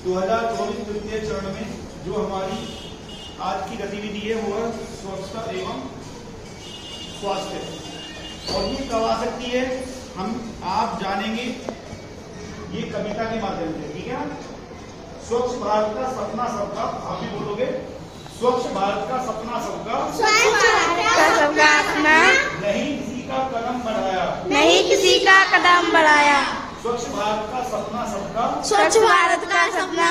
2024 तृतीय चरण में जो हमारी आज की गतिविधि है वो है स्वच्छता एवं स्वास्थ्य। और ये कब आ सकती है, आप जानेंगे ये कविता के माध्यम से, ठीक है। स्वच्छ भारत का सपना सबका, आप भी बोलोगे, स्वच्छ भारत का सपना सबका, नहीं किसी का कदम बढ़ाया, नहीं किसी का कदम बढ़ाया। स्वच्छ भारत का सपना सबका, स्वच्छ भारत का सपना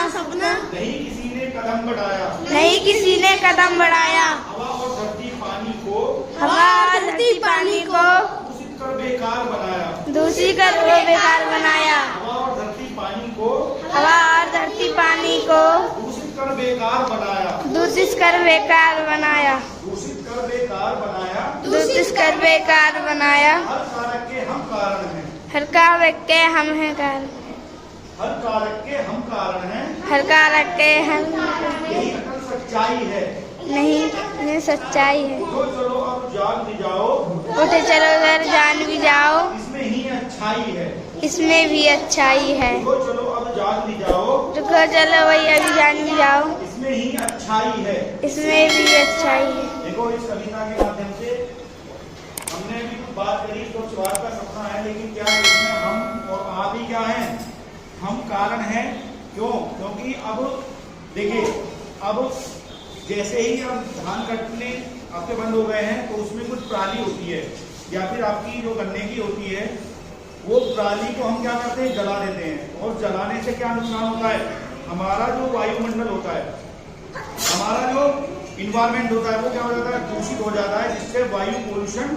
नहीं किसी ने कदम बढ़ाया, नहीं किसी ने कदम बढ़ाया। हवा और धरती पानी को, हवा और धरती पानी को दूषित कर बेकार बनाया, दूषित कर बेकार बनाया। हवा और धरती पानी को, हवा और धरती पानी को दूषित कर बेकार बनाया, दूषित कर बेकार बनाया, दूषित कर बेकार बनाया। दूषित कर बेकार बनाया। हर कारक के हम कारण हैं, हर कारक के हम हैं कारण, हर कारक के हम कारण हैं, हर कारक के हम यही अकल सच्चाई है। नहीं, ये सच्चाई है। तो चलो अब जान भी जाओ, उठे चलो घर जान भी जाओ, इसमें ही अच्छाई है। इसमें भी अच्छाई है। तो चलो अब जान भी जाओ, रुको चलो वही अभी जान भी जाओ, इसमें ही अच्छाई है। इसमें भी अच्छाई है। देखो इस कविता के माध्यम से हमने भी कुछ बात करी, स्वच्छ भारत का सपना है, लेकिन क्या है इसमें हम और आप ही क्या हैं, हम कारण हैं। क्यों? क्योंकि अब देखिए, अब जैसे ही अब धान कटने आपके बंद हो गए हैं तो उसमें कुछ पराली होती है या फिर आपकी जो गन्ने की होती है, वो पराली को हम क्या करते हैं, जला देते हैं। और जलाने से क्या नुकसान होता है, हमारा जो वायुमंडल होता है, हमारा जो इन्वायरमेंट होता है वो क्या हो जाता है, दूषित हो जाता है, जिससे वायु पोल्यूशन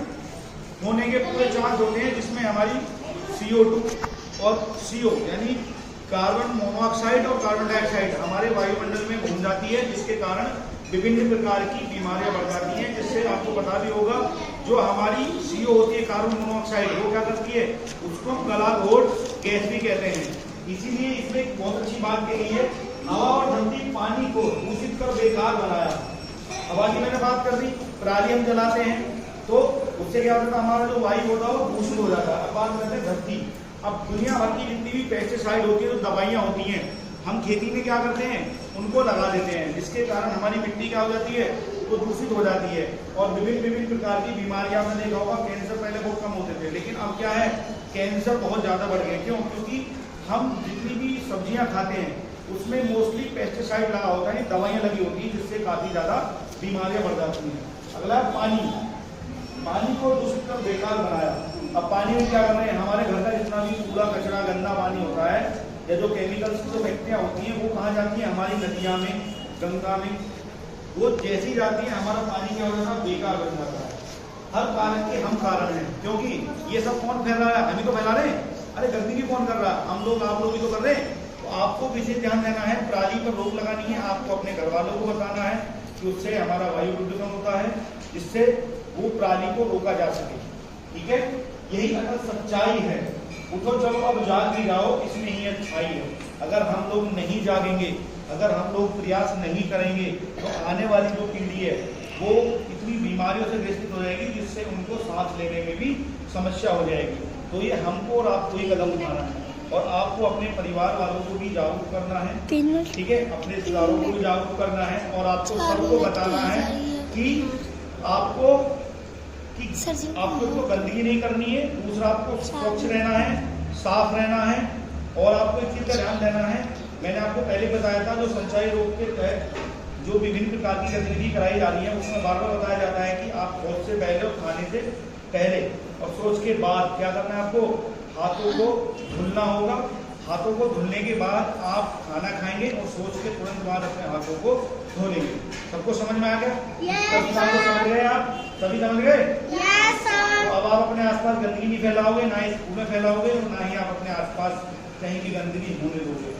होने के पूरे चांस होते हैं, जिसमें हमारी CO2 और CO यानी कार्बन मोनोऑक्साइड और कार्बन डाइऑक्साइड हमारे वायुमंडल में घूम जाती है, जिसके कारण विभिन्न प्रकार की बीमारियां बढ़ जाती हैं। जिससे आपको पता भी होगा, जो हमारी CO होती है कार्बन मोनोऑक्साइड, वो क्या करती है, उसको हम गला घोट गैस भी कहते हैं। इसीलिए इसमें एक बहुत अच्छी बात कही है, हवा और धरती पानी को दूषित कर बेकार बनाया। हवा की मैंने बात कर दी, पराली हम जलाते हैं तो उससे क्या होता है, हमारा जो वायु होता है वो दूषित हो जाता है। अब बात करते हैं धरती। अब दुनिया भर की जितनी भी पेस्टिसाइड होती है, जो दवाइयाँ होती हैं, हम खेती में क्या करते हैं, उनको लगा देते हैं, जिसके कारण हमारी मिट्टी क्या हो जाती है, वो दूषित हो जाती है। और विभिन्न प्रकार की बीमारियां आपने देखा होगा, कैंसर पहले बहुत कम होते थे, लेकिन अब क्या है, कैंसर बहुत ज्यादा बढ़ गए। क्यों? क्योंकि हम जितनी भी सब्जियां खाते हैं उसमें मोस्टली पेस्टिसाइड लगा होता है, दवाइयां लगी होती है, जिससे काफी ज्यादा बीमारियां बढ़ जाती हैं। अगला पानी, पानी को दूषित कर बेकार बनाया। अब पानी में क्या कर रहे हैं, हमारे घर का जितना भी कूड़ा कचरा गंदा पानी होता है या जो केमिकल्स की जो फैक्ट्रियां होती हैं, वो कहाँ जाती है, हमारी नदियां में, गंगा में, वो जैसी जाती है हमारा पानी क्या हो जाता है, बेकार बन जाता है। हर कारण के हम कारण हैं, क्योंकि ये सब कौन फैला रहा है, हम ही तो फैला रहे हैं। अरे गंदगी कौन कर रहा है, हम लोग, आप लोग ही तो कर रहे हैं। तो आपको विशेष ध्यान देना है, पराली पर रोक लगानी है, आपको अपने घर वालों को बताना है कि उससे हमारा वायु प्रदूषण होता है, जिससे वो पराली को रोका जा सके। ठीक है, यही अगर सच्चाई है। उठो चलो अब जाग भी जाओ, इसमें ही अच्छाई है। अगर हम लोग नहीं जागेंगे, अगर हम लोग प्रयास नहीं करेंगे, तो आने वाली जो पीढ़ी है वो इतनी बीमारियों से ग्रसित हो जाएगी, जिससे उनको सांस लेने में भी समस्या हो जाएगी। तो ये हमको और आपको ही कदम उठाना है, और आपको अपने परिवार वालों को भी जागरूक करना है, ठीक है, अपने रिश्तेदारों को भी जागरूक करना है, और आपको सबको बताना है कि आपको तो गंदगी नहीं करनी है। दूसरा, आपको स्वच्छ रहना है, साफ रहना है, और आपको इस चीज का ध्यान देना है, मैंने आपको पहले बताया था, जो संचारी रोग के तहत जो विभिन्न प्रकार की गतिविधि कराई जा रही है, उसमें बार बार बताया जाता है कि आप शौच से पहले और खाने से पहले और शौच के बाद क्या करना है, आपको हाथों को धुलना होगा। हाथों को धुलने के बाद आप खाना खाएंगे और शौच के तुरंत बाद अपने हाथों को धो लेंगे। सबको समझ में आ गया? सभी समझ गए? आप सभी समझ गए? तो अब आप अपने आसपास गंदगी नहीं फैलाओगे, ना ही स्कूल में फैलाओगे, और ना ही आप अपने आसपास कहीं की गंदगी होने दोगे।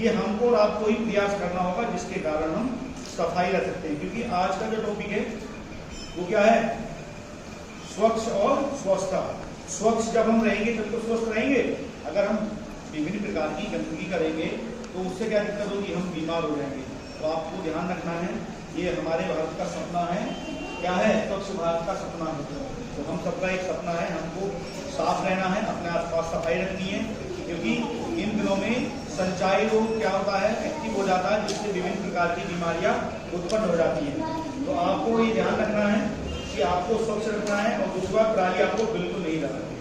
ये हमको और आपको ही प्रयास करना होगा, जिसके कारण हम सफाई रख सकते हैं। क्योंकि आज का जो टॉपिक है वो क्या है, स्वच्छ और स्वच्छता। स्वच्छ जब हम रहेंगे तब तो स्वस्थ रहेंगे। अगर हम विभिन्न प्रकार की गंदगी करेंगे तो उससे क्या दिक्कत होगी, हम बीमार हो जाएंगे। तो आपको ध्यान रखना है, ये हमारे भारत का सपना है। क्या है? स्वच्छ भारत का सपना है। तो हम सबका एक सपना है, हमको साफ रहना है, अपने आसपास सफाई रखनी है, क्योंकि इन दिनों में संचारी रोग क्या होता है, एक्टिव हो जाता है, जिससे विभिन्न प्रकार की बीमारियां उत्पन्न हो जाती हैं। तो आपको ये ध्यान रखना है कि आपको स्वच्छ रखना है और दूसरी बात पराली आपको बिल्कुल नहीं लगानी।